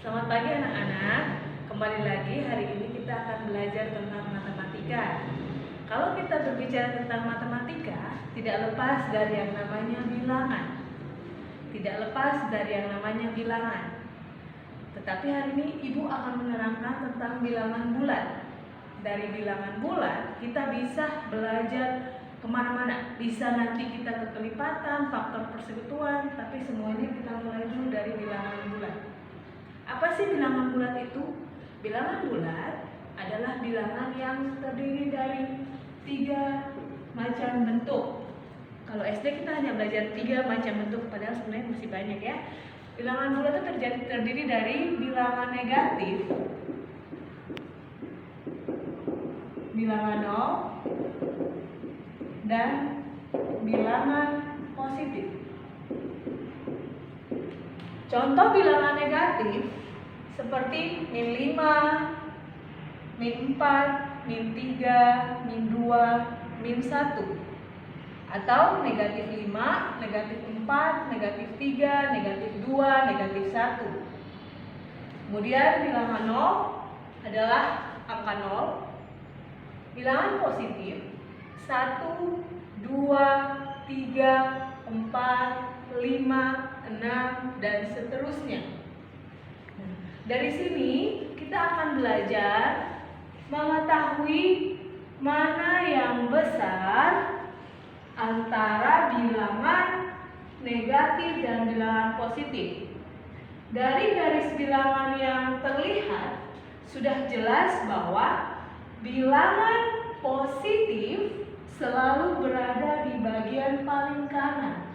Selamat pagi anak-anak. Kembali lagi hari ini kita akan belajar tentang matematika. Kalau kita berbicara tentang matematika, tidak lepas dari yang namanya bilangan. Tidak lepas dari yang namanya bilangan. Tetapi hari ini Ibu akan menerangkan tentang bilangan bulat. Dari bilangan bulat kita bisa belajar kemana-mana. Bisa nanti kita ke kelipatan, faktor persekutuan, tapi semuanya kita mulai dulu dari bilangan bulat. Apa sih bilangan bulat itu? Bilangan bulat adalah bilangan yang terdiri dari 3 macam bentuk. Kalau SD kita hanya belajar 3 macam bentuk, padahal sebenarnya masih banyak ya. Bilangan bulat itu terdiri dari bilangan negatif, bilangan 0, dan bilangan positif. Contoh bilangan negatif seperti min 5, min 4, min 3, min 2, min 1. Atau negatif 5, negatif 4, negatif 3, negatif 2, negatif 1. Kemudian bilangan 0 adalah angka 0. Bilangan positif 1, 2, 3, 4, 5, 6, dan seterusnya. Dari sini kita akan belajar mengetahui mana yang besar antara bilangan negatif dan bilangan positif. Dari garis bilangan yang terlihat sudah jelas bahwa bilangan positif selalu berada di bagian paling kanan.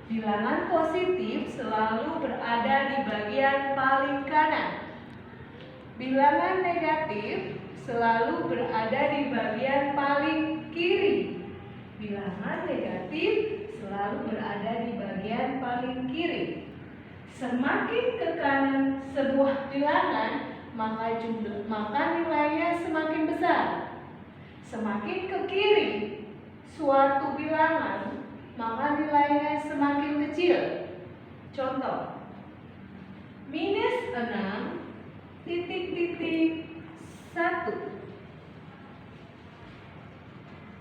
Bilangan positif selalu berada di bagian paling kanan. Bilangan negatif selalu berada di bagian paling kiri. Bilangan negatif selalu berada di bagian paling kiri. Semakin ke kanan sebuah bilangan, maka nilainya semakin besar. Semakin ke kiri suatu bilangan, maka nilainya semakin kecil. Contoh, minus 6 titik 1.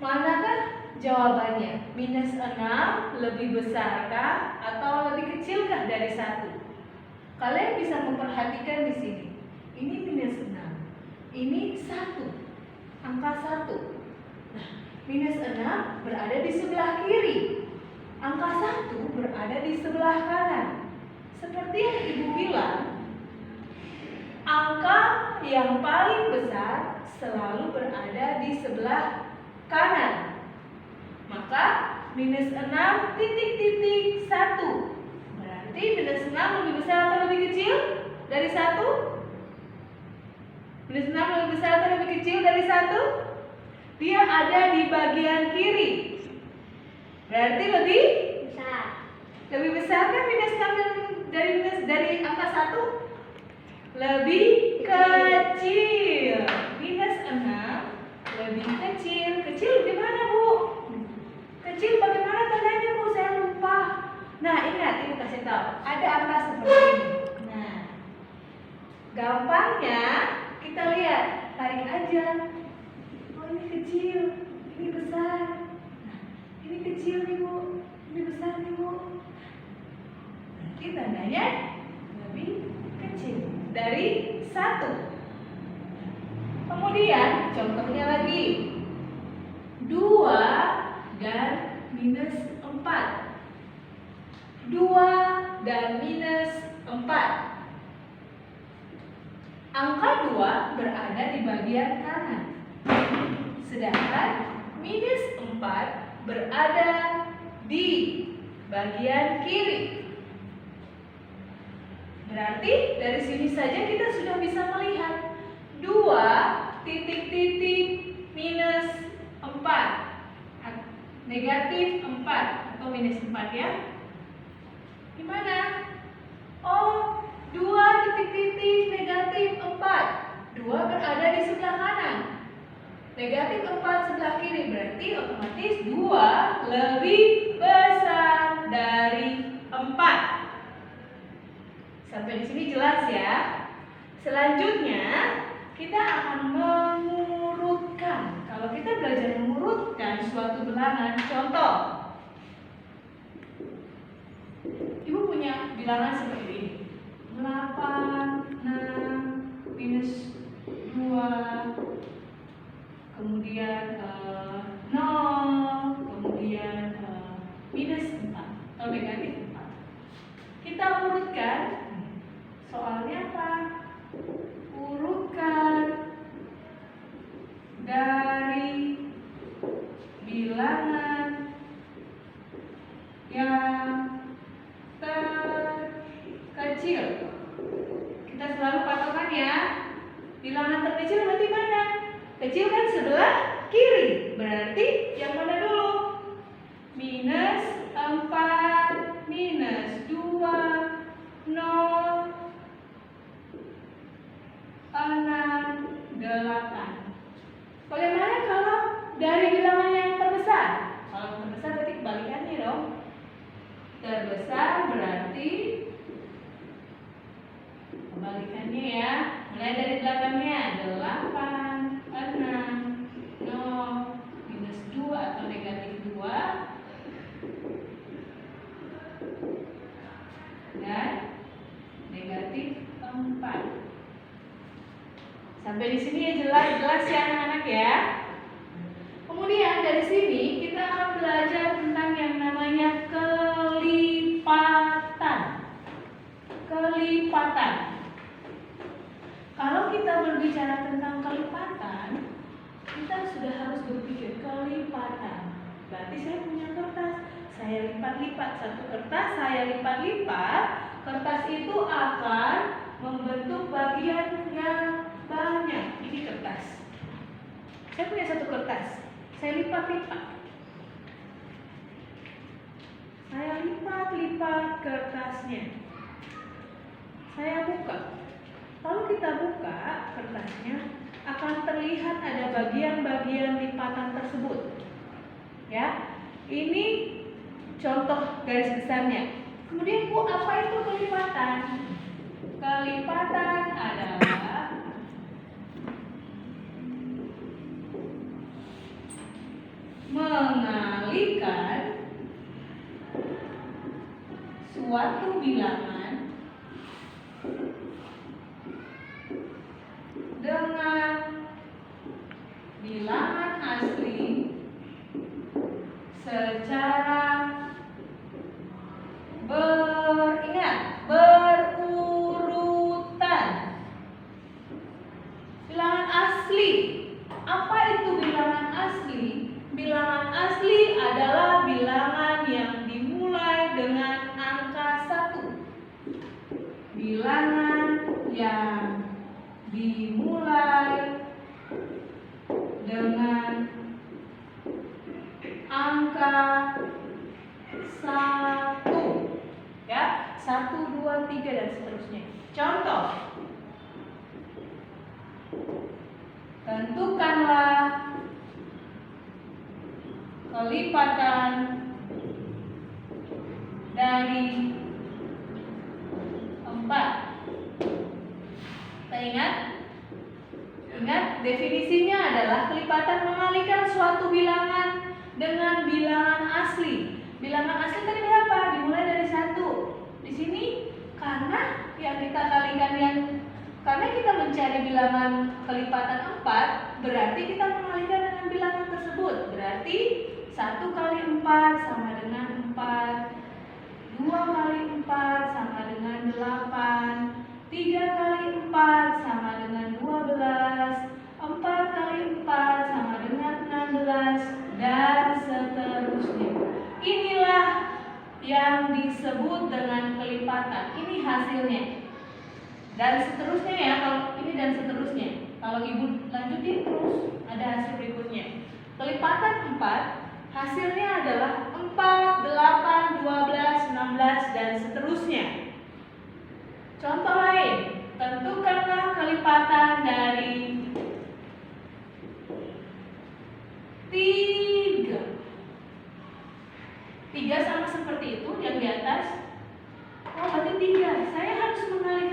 Manakah jawabannya? Minus 6 lebih besarkah atau lebih kecilkah dari 1? Kalian bisa memperhatikan di sini. Ini minus 6. Ini 1. Angka 1. Nah, minus 6 berada di sebelah kiri. Angka 1 berada di sebelah kanan. Seperti yang Ibu bilang, angka yang paling besar selalu berada di sebelah kanan. Maka minus 6 titik 1. Berarti minus 6 lebih besar atau lebih kecil dari 1? Minus 6 lebih besar atau lebih kecil dari 1? Dia ada di bagian kiri. Berarti lebih besar. Lebih besar kan minus 6 dari angka 1? Lebih kecil. Minus 6 lebih kecil. Kecil gimana, Bu? Kecil bagaimana tandanya, Bu? Saya lupa. Nah, ingat, Ibu kasih tahu. Ada angka seperti ini. Nah, gampangnya kita lihat, tarik aja. Oh, ini kecil, ini besar. Nah, ini kecil nih, Bu. Ini besar nih, Bu. Berarti tandanya lebih kecil dari 1. Kemudian contohnya lagi 2 dan minus 4. 2 dan minus 4. Angka 2 berada di bagian kanan. Sedangkan minus 4 berada di bagian kiri. Berarti dari sini saja kita sudah bisa melihat 2 titik minus 4. Negatif 4 atau minus 4 ya. Gimana? Oh, 2 titik negatif 4. 2 berada di sebelah kanan. Negatif 4 sebelah kiri, berarti otomatis 2 lebih besar dari 4. Sampai di sini jelas ya. Selanjutnya kita akan mengurutkan. Kalau kita belajar mengurutkan suatu bilangan, contoh. Ibu punya bilangan seperti ini. 8, 6, minus 2, kemudian 0, kemudian minus 4 atau negatif 4. Kita urutkan. Soalnya apa? Urutkan dari bilangan yang terkecil. Kita selalu patokan ya. Bilangan terkecil berarti mana? Kecil kan sebelah kiri. Berarti yang mana dulu? Minus 4, minus 2, 0, 6, 8. Bagaimana kalau dari bilangan yang terbesar? Kalau terbesar berarti kebalikannya dong. Terbesar berarti kebalikannya ya. Mulai dari belakangnya 8, 6, 0, minus 2 atau negatif 2, dan negatif 4. Sampai di sini ya jelas ya anak-anak ya. Kemudian dari sini kita akan belajar tentang yang namanya kelipatan. Kelipatan. Kalau kita berbicara tentang kelipatan, kita sudah harus berpikir kelipatan. Berarti saya punya kertas, saya lipat-lipat satu kertas, saya lipat-lipat. Kertas itu akan membentuk bagian yang banyak. Ini kertas. Saya punya satu kertas, saya lipat-lipat. Saya lipat-lipat kertasnya. Saya buka. Kalau kita buka kertasnya, akan terlihat ada bagian-bagian lipatan tersebut. Ya, ini contoh garis besarnya. Kemudian Bu, apa itu kelipatan? Kelipatan adalah mengalihkan suatu bilangan dengan bilangan asli secara berurutan. Bilangan asli. Apa itu bilangan asli? Bilangan asli adalah bilangan yang dimulai dengan angka 1. Bilangan yang dimulai dengan angka 1. Ya, 1, 2, 3 dan seterusnya. Contoh. Tentukanlah kelipatan dari 4. Kita ingat? Ingat definisinya adalah kelipatan mengalihkan suatu bilangan dengan bilangan asli. Bilangan asli tadi berapa? Dimulai dari 1. Di sini karena yang kita kalikan karena kita mencari bilangan kelipatan 4, berarti kita mengalihkan dengan bilangan tersebut. Berarti 1 kali 4 sama dengan 4, 2 kali 4 sama dengan 8, 3 kali 4 sama dengan 12, 4 kali 4 sama dengan 16, dan seterusnya. Inilah yang disebut dengan kelipatan. Ini hasilnya. Dan seterusnya ya, kalau ini dan seterusnya. Kalau Ibu lanjutin terus, ada hasil berikutnya. Kelipatan 4, hasilnya adalah 4, 8, 12, 16, dan seterusnya. Contoh lain, tentukanlah kelipatan dari 3. 3 sama seperti itu yang di atas. Oh, berarti 3. Saya harus mengalihkan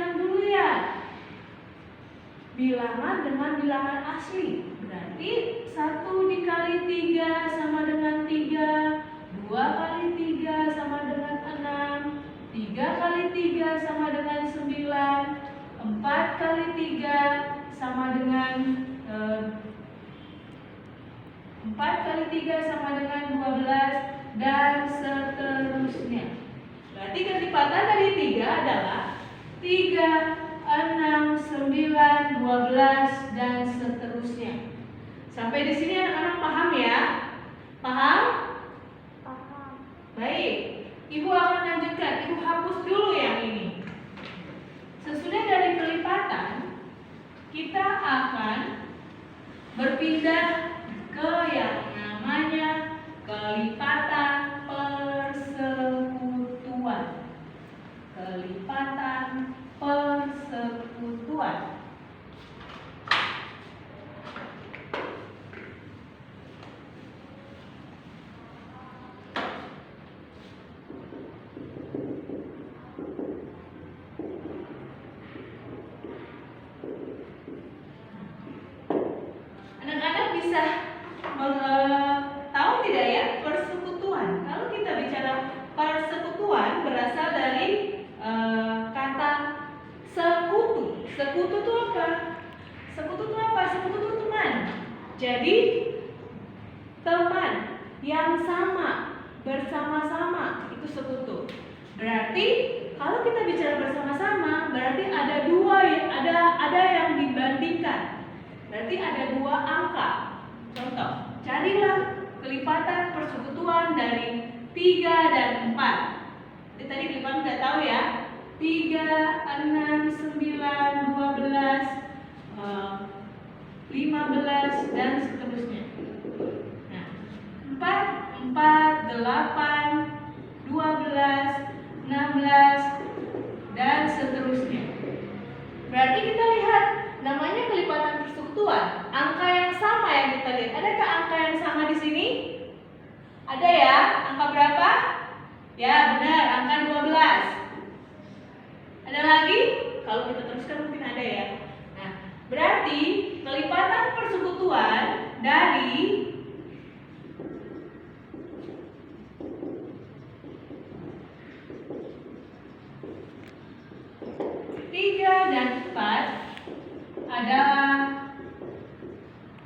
bilangan dengan bilangan asli. Berarti 1 dikali 3 sama dengan 3, 2 kali 3 sama dengan 6, 3 kali 3 sama dengan 9, 4 kali 3 sama dengan 4 kali 3 sama dengan 12 dan seterusnya. Berarti kelipatan dari 3 adalah 3, 6, 9, 12 dan seterusnya. Sampai di sini anak-anak paham ya? Paham? Paham. Baik. Ibu akan lanjutkan. Ibu hapus dulu yang ini. Sesudah dari kelipatan, kita akan berpindah ke yang namanya kelipatan persekutuan. Kelipatan persekutuan. Anak-anak bisa tahu tidak ya persekutuan? Kalau kita bicara persekutuan berasal dari kata sekutu. Sekutu itu apa? Sekutu itu apa? Sekutu itu teman. Jadi teman yang sama, bersama-sama itu sekutu. Berarti kalau kita bicara bersama-sama, berarti ada dua, ada yang dibandingkan. Berarti ada 2 angka. Contoh, carilah kelipatan persekutuan dari 3 dan 4. Jadi tadi kelipatan udah tahu ya. 3, 6, 9, 12, 15 dan seterusnya. Nah, 4, 8, 12, 16 dan seterusnya. Berarti kita lihat namanya kelipatan persekutuan. Angka yang sama yang kita lihat. Adakah angka yang sama di sini? Ada ya? Angka berapa? Ya, benar, angka 12. Ada lagi? Kalau kita teruskan mungkin ada ya. Nah, berarti kelipatan persekutuan dari 3 dan 4 adalah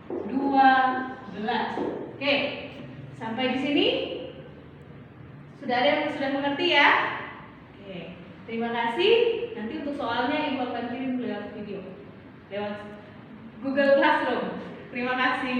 12. Oke, sampai di sini sudah ada yang sudah mengerti ya? Oke, terima kasih. Nanti untuk soalnya Ibu akan kirim lewat video, lewat Google Classroom. Terima kasih.